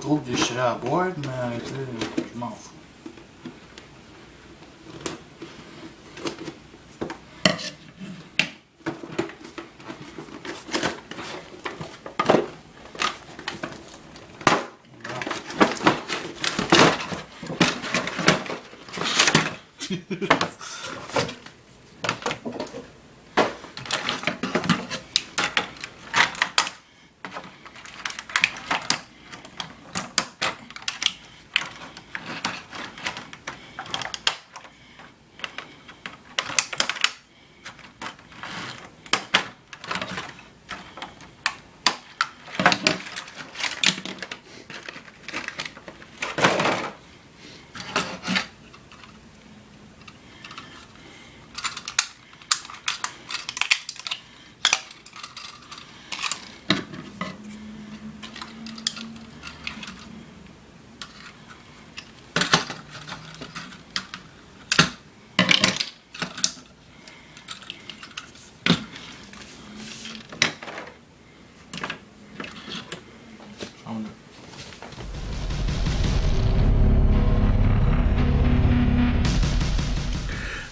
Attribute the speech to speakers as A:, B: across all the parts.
A: trop déchiré à boîte, mais tu sais, je m'en fous.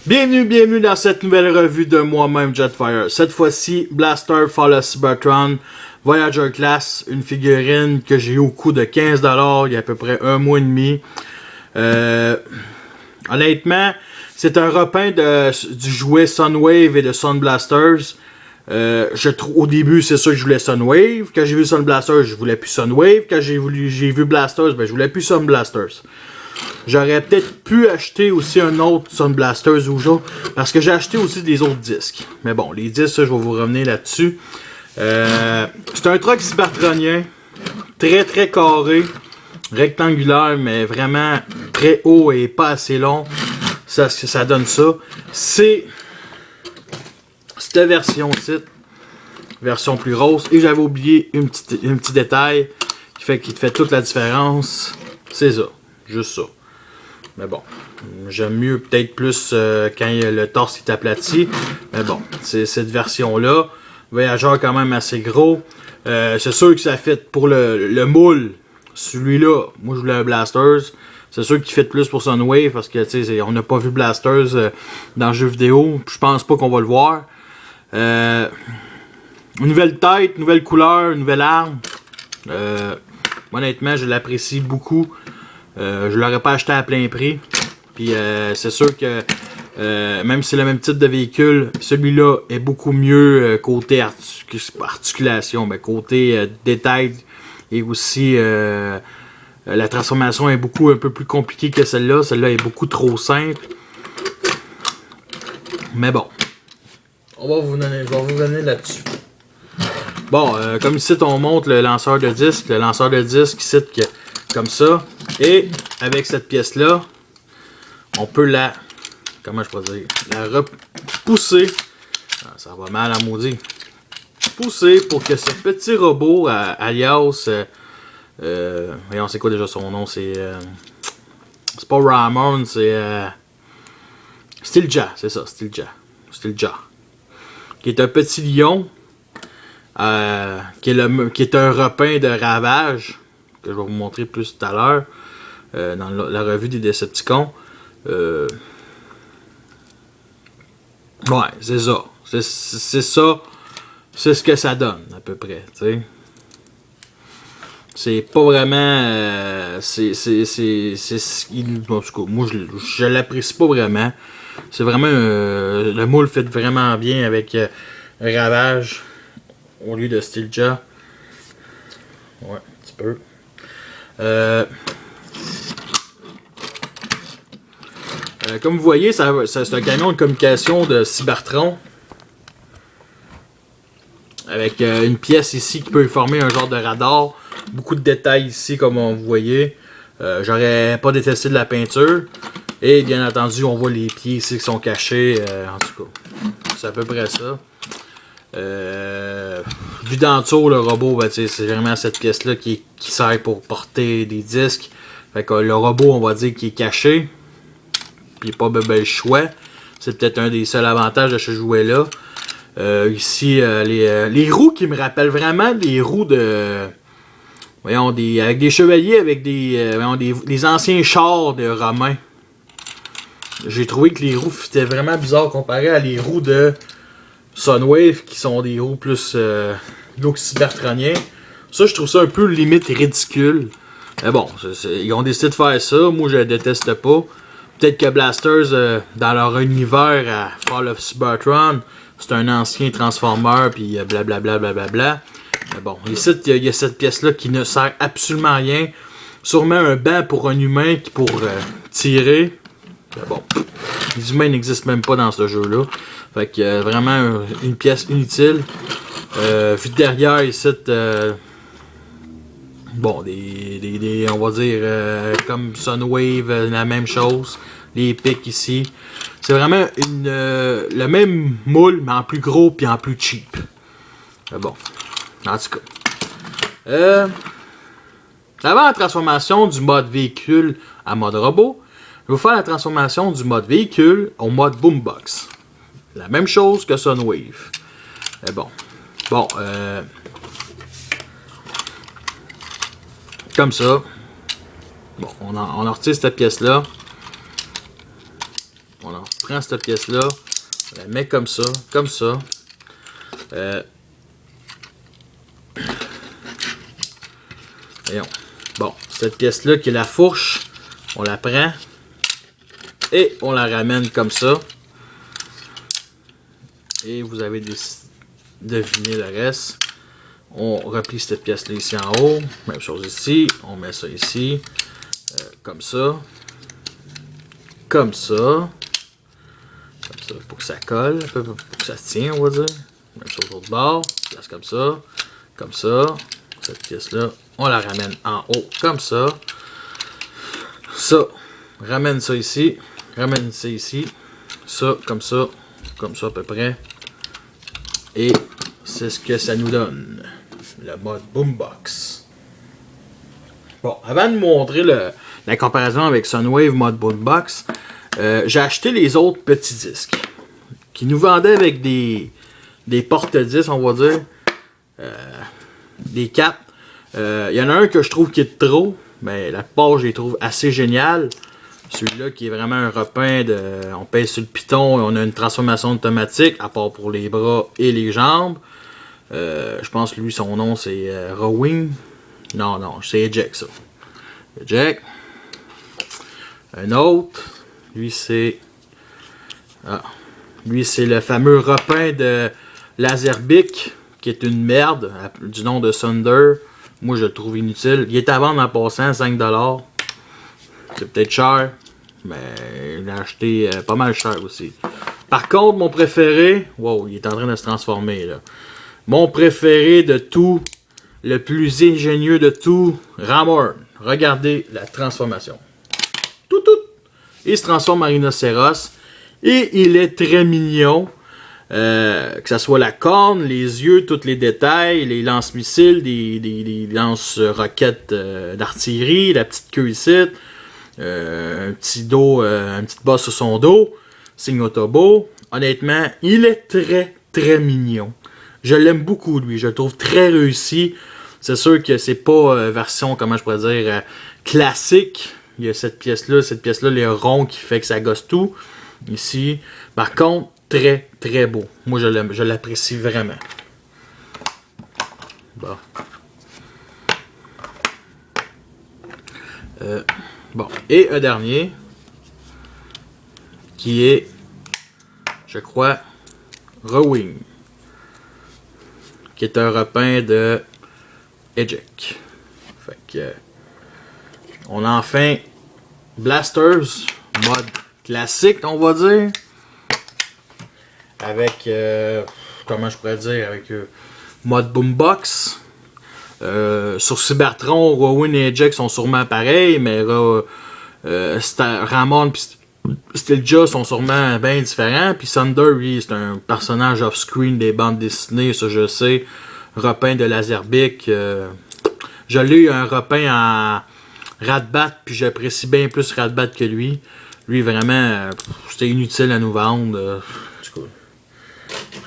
B: Bienvenue dans cette nouvelle revue de moi-même Jetfire. Cette fois-ci, Blaster Fall Cybertron Voyager Class, une figurine que j'ai eu au coût de 15$ il y a à peu près un mois et demi. Honnêtement, c'est un repeint du jouet Sunwave et de Sun Blasters. Au début, c'est sûr que je voulais Sunwave. Quand j'ai vu Sun Blasters, je voulais plus Sunwave. Quand j'ai vu Blasters, ben je voulais plus Sun Blasters. J'aurais peut-être pu acheter aussi un autre Sun Blasters ou genre, parce que j'ai acheté aussi des autres disques. Mais bon, les disques, ça, je vais vous revenir là-dessus. C'est un truck cybertronien, très carré, rectangulaire, mais vraiment très haut et pas assez long. Ça donne ça. C'est cette version-ci, version plus rose. Et j'avais oublié un petit détail qui te fait toute la différence. C'est ça. Juste ça. Mais bon, j'aime mieux peut-être plus quand le torse est aplati. Mais bon, c'est cette version-là. Voyageur quand même assez gros. C'est sûr que ça fit pour le moule. Celui-là, moi je voulais un Blasters. C'est sûr qu'il fit plus pour Sunwave parce que tu sais, on n'a pas vu Blasters dans le jeu vidéo. Je pense pas qu'on va le voir. Une nouvelle tête, nouvelle couleur, nouvelle arme. Honnêtement, je l'apprécie beaucoup. Je l'aurais pas acheté à plein prix. Puis c'est sûr que même si c'est le même type de véhicule, celui-là est beaucoup mieux côté articulation, mais côté détail et aussi la transformation est un peu plus compliquée que celle-là. Celle-là est beaucoup trop simple. Mais bon, je vais vous donner là-dessus. Bon, comme ici on montre le lanceur de disque. Le lanceur de disque ici comme ça. Et avec cette pièce-là, on peut la... Comment je peux dire? La repousser. Ah, ça va mal à maudit. Pousser pour que ce petit robot, alias... voyons, c'est quoi déjà son nom? C'est pas Ramon, c'est... Steelja, c'est ça, Steelja. Qui est un petit lion. Qui est un repeint de Ravage. Que je vais vous montrer plus tout à l'heure. Dans la revue des Decepticons. Ouais, c'est ça. C'est ça. C'est ce que ça donne, à peu près. T'sais. C'est pas vraiment. En tout cas, moi, je l'apprécie pas vraiment. C'est vraiment. Le moule fait vraiment bien avec Ravage au lieu de Steelja. Ouais, un petit peu. Comme vous voyez, c'est un camion de communication de Cybertron. Avec une pièce ici qui peut former un genre de radar. Beaucoup de détails ici, comme vous voyez. J'aurais pas détesté de la peinture. Et bien entendu, on voit les pieds ici qui sont cachés. En tout cas, c'est à peu près ça. Vu d'en dessous, le robot, ben, c'est vraiment cette pièce-là qui sert pour porter des disques. Fait que le robot, on va dire qu'il est caché. Puis pas le choix. C'est peut-être un des seuls avantages de ce jouet-là. Ici, les roues qui me rappellent vraiment les roues de voyons, avec des chevaliers, avec des anciens chars de Romains. J'ai trouvé que les roues étaient vraiment bizarres comparé à les roues de Sunwave, qui sont des roues plus look cybertroniens. Ça, je trouve ça un peu limite ridicule. Mais bon, ils ont décidé de faire ça. Moi, je déteste pas. Peut-être que Blasters, dans leur univers à Fall of Cybertron, c'est un ancien Transformer, puis blablabla, blablabla. Mais bon, ici, il y a cette pièce-là qui ne sert absolument à rien. Sûrement un banc pour un humain pour tirer. Mais bon, les humains n'existent même pas dans ce jeu-là. Fait que vraiment une pièce inutile. Vu derrière, ici, bon, on va dire comme Sunwave, la même chose. Les pics ici. C'est vraiment le même moule, mais en plus gros puis en plus cheap. Mais bon, en tout cas. Avant la transformation du mode véhicule à mode robot, je vais vous faire la transformation du mode véhicule au mode boombox. La même chose que Sunwave. Mais bon. Bon, comme ça. Bon, on en retire cette pièce-là. On en prend cette pièce-là. On la met comme ça. Comme ça. Voyons. Bon, cette pièce-là qui est la fourche, on la prend. Et on la ramène comme ça. Et vous avez deviné le reste. On replie cette pièce-là ici en haut. Même chose ici. On met ça ici. Comme ça. Comme ça. Comme ça pour que ça colle. Pour que ça se tient, on va dire. Même chose de l'autre bord. Place comme ça. Comme ça. Cette pièce-là, on la ramène en haut. Comme ça. Ça. Ramène ça ici. Ramène ça ici. Ça, comme ça. Comme ça à peu près. Et c'est ce que ça nous donne. Le mode boombox. Bon, avant de montrer la comparaison avec Sunwave mode boombox, j'ai acheté les autres petits disques. Qui nous vendaient avec des porte-disques, on va dire. Des 4. Il y en a un que je trouve qui est trop. Mais la plupart, je les trouve assez génial. Celui-là qui est vraiment un repeint de... On pèse sur le piton et on a une transformation automatique, à part pour les bras et les jambes. Je pense que lui, son nom, c'est Rowing. Non, c'est Eject, ça. Eject. Un autre. Lui, c'est... Ah. Lui, c'est le fameux repeint de Laserbic, qui est une merde, du nom de Thunder. Moi, je le trouve inutile. Il est à vendre en passant, 5$. C'est peut-être cher, mais il l'a acheté pas mal cher aussi. Par contre, mon préféré... Wow, il est en train de se transformer, là. Mon préféré de tout, le plus ingénieux de tout, Ramorn. Regardez la transformation. Tout. Il se transforme en rhinocéros. Et il est très mignon. Que ce soit la corne, les yeux, tous les détails, les lance-missiles, des lance-roquettes d'artillerie, la petite queue ici, un petit dos, une petite bosse sur son dos, signe Autobo. Honnêtement, il est très mignon. Je l'aime beaucoup, lui. Je le trouve très réussi. C'est sûr que c'est pas version, comment je pourrais dire, classique. Il y a cette pièce-là, les ronds qui fait que ça gosse tout. Ici. Par contre, très beau. Moi, je l'apprécie vraiment. Bon. Bon. Et un dernier. Qui est, je crois, Rowing. Qui est un repeint de Eject. Fait que... On a enfin Blasters, mode classique, on va dire. Avec, comment je pourrais dire, avec mode boombox. Sur Cybertron, Rowing et Eject sont sûrement pareils, mais Ramon et Stilja sont sûrement bien différents. Puis Thunder, lui, c'est un personnage off-screen des bandes dessinées, ça je sais. Repeint de Laserbic. Je l'ai eu un repeint en Ratbat, puis j'apprécie bien plus Ratbat que lui. Lui, vraiment, c'était inutile à nous vendre. Du coup,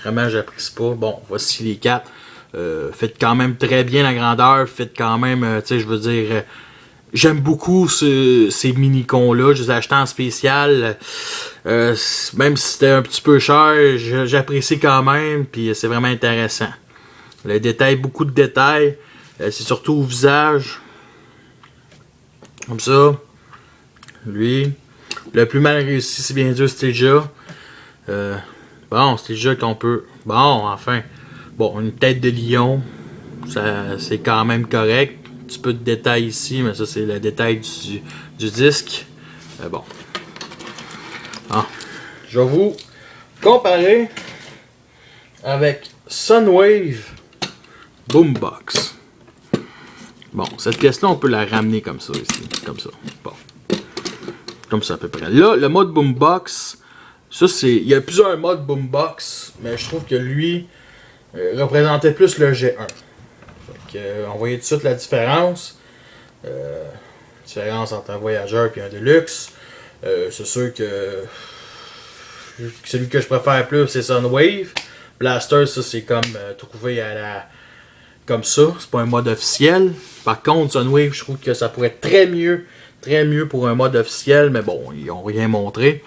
B: vraiment, j'apprécie pas. Bon, voici les 4. Fait quand même très bien la grandeur. Fait quand même, tu sais, je veux dire, j'aime beaucoup ces mini-cons-là. Je les ai achetés en spécial. Même si c'était un petit peu cher, j'apprécie quand même. Puis c'est vraiment intéressant. Les détails, beaucoup de détails. C'est surtout au visage. Comme ça. Lui. Le plus mal réussi, c'est bien sûr Stygia. Bon, Stygia qu'on peut... Bon, enfin. Bon, une tête de lion. C'est quand même correct. Un petit peu de détails ici, mais ça c'est le détail du disque. Bon. Ah. Je vais vous comparer avec Sunwave Boombox. Bon, cette pièce-là, on peut la ramener comme ça ici. Comme ça. Bon. Comme ça à peu près. Là, le mode Boombox, ça c'est... Il y a plusieurs modes Boombox, mais je trouve que lui représentait plus le G1. On voyait tout de suite la différence. Différence entre un voyageur et un Deluxe. C'est sûr que celui que je préfère plus, c'est Sunwave. Blaster, ça c'est comme trouvé à la... Comme ça, c'est pas un mode officiel. Par contre, Sunwave, je trouve que ça pourrait être très mieux pour un mode officiel, mais bon, ils ont rien montré.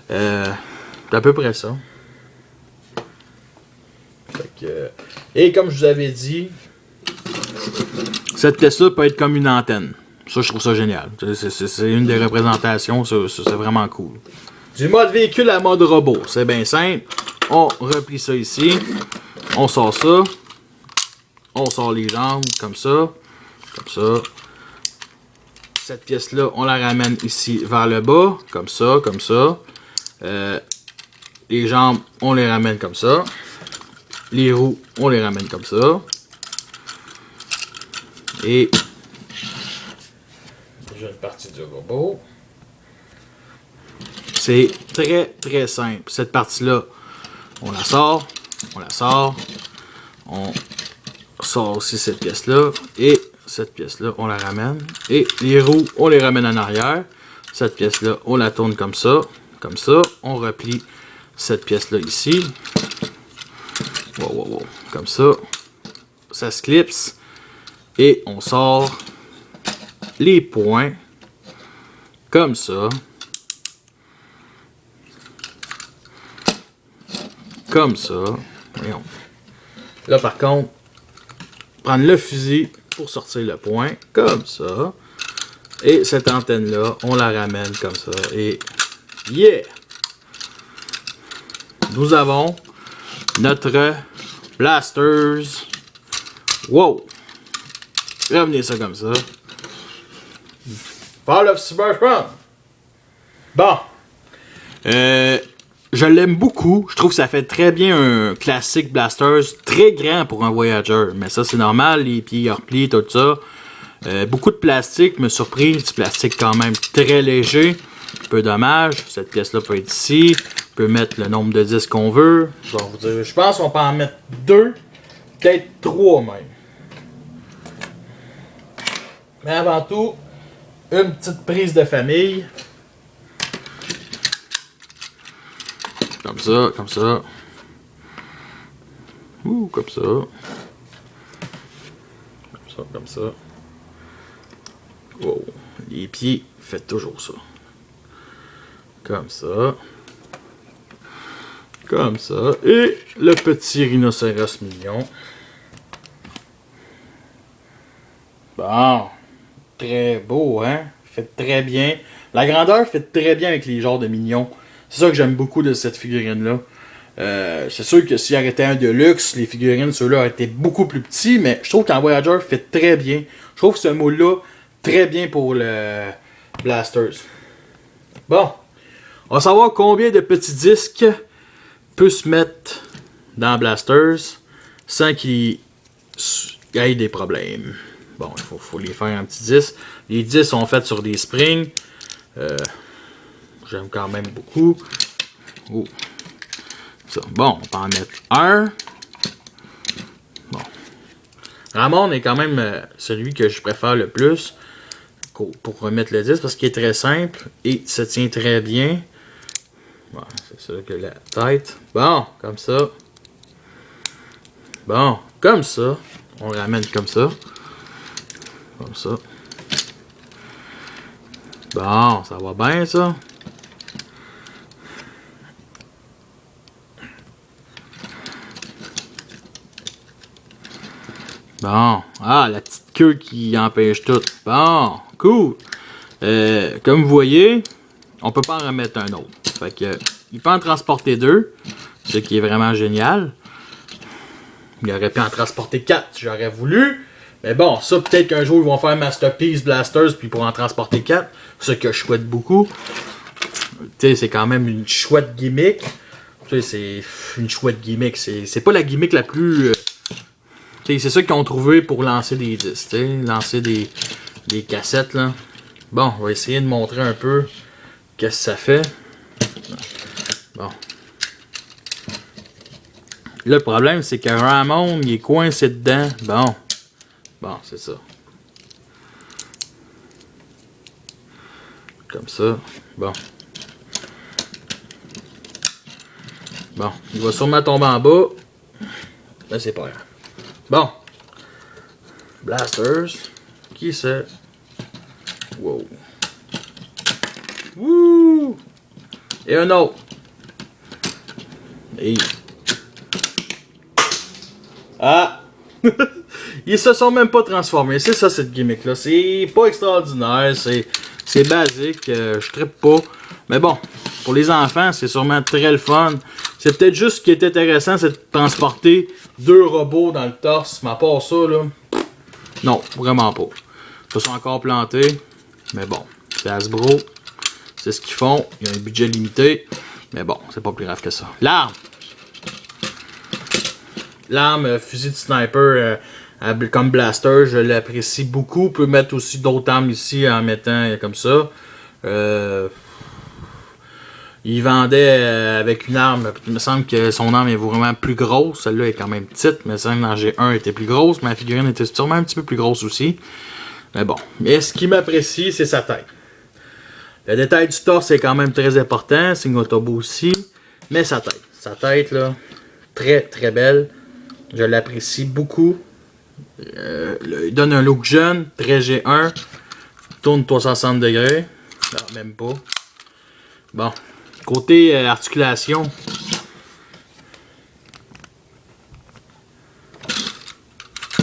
B: C'est à peu près ça. Et comme je vous avais dit, cette pièce-là peut être comme une antenne. Ça, je trouve ça génial. C'est une des représentations, c'est vraiment cool. Du mode véhicule à mode robot, c'est bien simple. On replie ça ici. On sort ça. On sort les jambes comme ça. Comme ça. Cette pièce-là, on la ramène ici vers le bas. Comme ça, comme ça. Les jambes, on les ramène comme ça. Les roues, on les ramène comme ça. Et déjà une partie du robot. C'est très simple. Cette partie-là, on la sort. On la sort. On sort aussi cette pièce-là. Et cette pièce-là, on la ramène. Et les roues, on les ramène en arrière. Cette pièce-là, on la tourne comme ça. Comme ça. On replie cette pièce-là ici. Wow. Comme ça. Ça se clipse. Et on sort les points. Comme ça. Comme ça. Voyons. Là, par contre, prendre le fusil pour sortir le point. Comme ça. Et cette antenne-là, on la ramène comme ça. Et yeah! Nous avons notre Blasters. Wow! Revenez ça comme ça. Fall of Cybertron. Bon. Je l'aime beaucoup. Je trouve que ça fait très bien un classique Blasters. Très grand pour un Voyager. Mais ça, c'est normal. Les pieds replient, tout ça. Beaucoup de plastique. Me surpris. Du plastique quand même très léger. Un peu dommage. Cette pièce-là peut être ici. On peut mettre le nombre de disques qu'on veut. Je vais vous dire. Je pense qu'on peut en mettre 2. Peut-être 3 même. Mais avant tout, une petite prise de famille. Comme ça, comme ça. Ouh, comme ça. Comme ça, comme ça. Wow. Les pieds, faites toujours ça. Comme ça. Comme ça. Et le petit rhinocéros mignon. Bon. Très beau, hein? Fait très bien. La grandeur fait très bien avec les genres de mignons. C'est ça que j'aime beaucoup de cette figurine-là. C'est sûr que s'il arrêtait un Deluxe, les figurines, ceux-là, auraient été beaucoup plus petits, mais je trouve qu'en Voyager fait très bien. Je trouve ce moule-là très bien pour le Blasters. Bon. On va savoir combien de petits disques peut se mettre dans Blasters sans qu'il y ait des problèmes. Bon, il faut les faire en petits disques. Les disques sont faits sur des springs. J'aime quand même beaucoup. Oh. Ça. Bon, on peut en mettre un. Bon. Ramon est quand même celui que je préfère le plus pour remettre le disque parce qu'il est très simple et se tient très bien. Bon, c'est ça que la tête. Bon, comme ça. Bon, comme ça. On le ramène comme ça. Comme ça. Bon, ça va bien ça. Bon, ah, la petite queue qui empêche tout. Bon, cool. Comme vous voyez, on peut pas en remettre un autre. Fait que, il peut en transporter 2, ce qui est vraiment génial. Il aurait pu en transporter 4 si j'aurais voulu. Mais bon, ça peut-être qu'un jour ils vont faire Masterpiece Blasters puis pour en transporter 4. Ce que je souhaite beaucoup. Tu sais, c'est quand même une chouette gimmick. Tu sais, c'est une chouette gimmick. C'est pas la gimmick la plus... c'est ça qu'ils ont trouvé pour lancer des disques, t'sais, lancer des cassettes là. Bon, on va essayer de montrer un peu qu'est-ce que ça fait. Bon. Là, le problème, c'est que Ramon, il est coincé dedans. Bon. Bon, c'est ça. Comme ça. Bon. Bon, il va sûrement tomber en bas. Là, c'est pas grave. Bon. Blasters. Qui c'est? Wow. Wouh! Et un autre. Et... ah! Ils se sont même pas transformés. C'est ça cette gimmick là. C'est pas extraordinaire. C'est basique. Je trippe pas. Mais bon, pour les enfants, c'est sûrement très le fun. C'est peut-être juste ce qui est intéressant, c'est de transporter 2 robots dans le torse. Mais à part ça, là, non, vraiment pas. Ils se sont encore plantés. Mais bon, c'est Hasbro. C'est ce qu'ils font. Ils ont un budget limité. Mais bon, c'est pas plus grave que ça. L'arme! L'arme fusil de sniper comme blaster, je l'apprécie beaucoup. On peut mettre aussi d'autres armes ici en mettant comme ça. Il vendait avec une arme, il me semble que son arme est vraiment plus grosse. Celle-là est quand même petite, mais celle dans G1 était plus grosse. Mais la figurine était sûrement un petit peu plus grosse aussi. Mais bon, mais ce qui m'apprécie, c'est sa tête. Le détail du torse est quand même très important. C'est une autobo aussi. Mais sa tête là, très très belle. Je l'apprécie beaucoup. Il donne un look jeune, très G1. Tourne 360 degrés. Non, même pas. Bon. Côté articulation.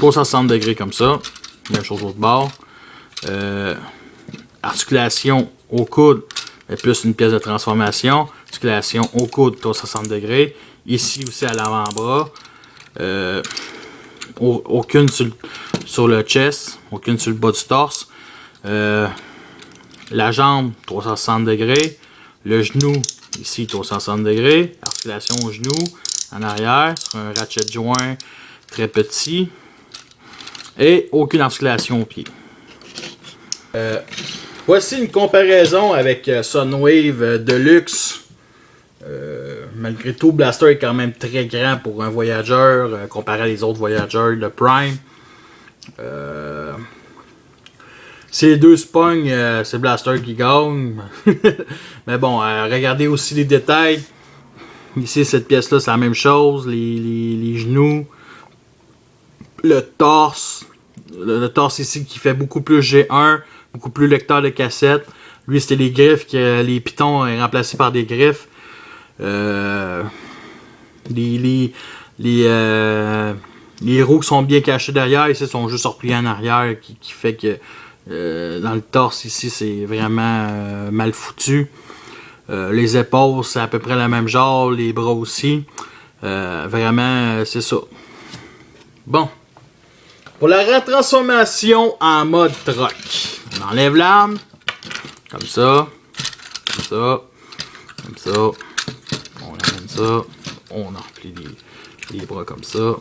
B: Pour 60 degrés comme ça. Même chose l'autre bord. Articulation au coude. Plus une pièce de transformation. Articulation au coude 360 degrés. Ici aussi à l'avant-bras. Aucune sur le chest. Aucune sur le bas du torse. La jambe 360 degrés. Le genou, ici, 360 degrés. Articulation au genou, en arrière, sur un ratchet joint très petit. Et aucune articulation au pied. Voici une comparaison avec Sunwave Deluxe. Malgré tout, Blaster est quand même très grand pour un voyageur, comparé à les autres voyageurs de Prime. Si les deux se pognent, c'est Blaster qui gagne. Mais bon, regardez aussi les détails. Ici, cette pièce-là, c'est la même chose. Les genoux. Le torse. Le torse ici qui fait beaucoup plus G1. Beaucoup plus lecteur de cassette. Lui, c'était les griffes. Les pitons remplacés par des griffes. Les roues qui sont bien cachées derrière. Ici, sont juste repliés en arrière. Qui fait que... dans le torse ici c'est vraiment mal foutu. Les épaules c'est à peu près la même genre, les bras aussi. Vraiment c'est ça. Bon. Pour la retransformation en mode truck. On enlève l'arme. Comme ça. Comme ça. Comme ça. On amène ça. On remplit les bras comme ça.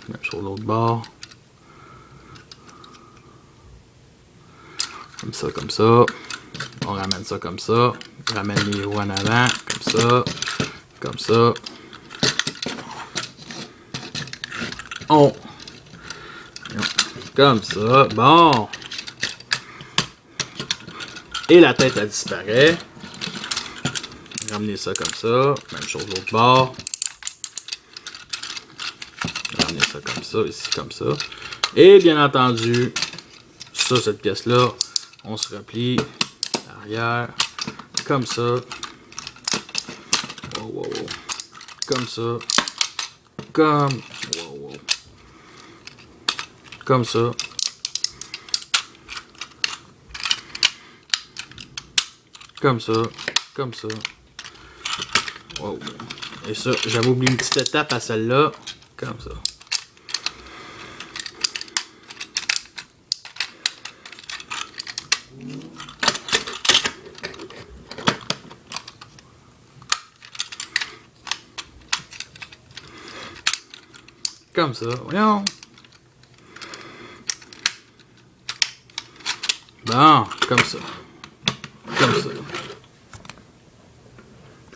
B: Même sur l'autre bord. Comme ça, comme ça. On ramène ça comme ça. On ramène les roues en avant. Comme ça. Comme ça. On. Comme ça. Bon. Et la tête, elle disparaît. Ramener ça comme ça. Même chose de l'autre bord. Ramener ça comme ça, ici, comme ça. Et bien entendu, ça, cette pièce-là, on se replie arrière, comme ça. Wow, wow, wow. Comme ça. Comme... Wow, wow. Comme ça. Comme ça. Comme ça. Wow. Et ça, j'avais oublié une petite étape à celle-là. Comme ça. Comme ça, voyons. Bon, comme ça. Comme ça.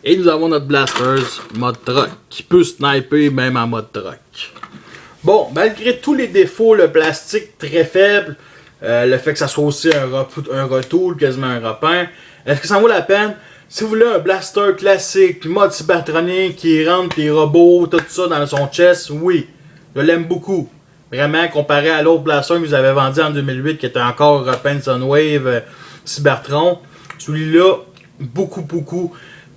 B: Et nous avons notre Blasters mode truck, qui peut sniper même en mode truck. Bon, malgré tous les défauts, le plastique très faible, le fait que ça soit aussi un retool, quasiment un repeint, est-ce que ça vaut la peine? Si vous voulez un blaster classique, mode cybertronique, qui rentre les robots, tout ça dans son chest, oui. Je l'aime beaucoup. Vraiment, comparé à l'autre blaster que vous avez vendu en 2008, qui était encore repeint de Sunwave Cybertron, celui-là, beaucoup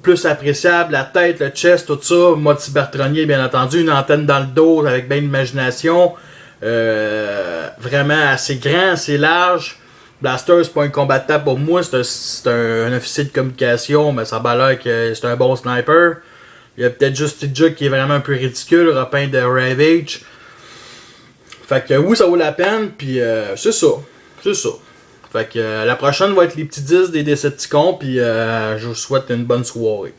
B: plus appréciable. La tête, le chest, tout ça, mode cybertronier, bien entendu. Une antenne dans le dos avec bien d'imagination. Vraiment assez grand, assez large. Blaster, c'est pas un combattant pour moi, c'est un officier de communication, mais ça a l'air que c'est un bon sniper. Il y a peut-être juste Tidja qui est vraiment un peu ridicule, repeint de Ravage. Fait que oui, ça vaut la peine, puis c'est ça. C'est ça. Fait que la prochaine va être les petits 10 des Decepticons, puis je vous souhaite une bonne soirée.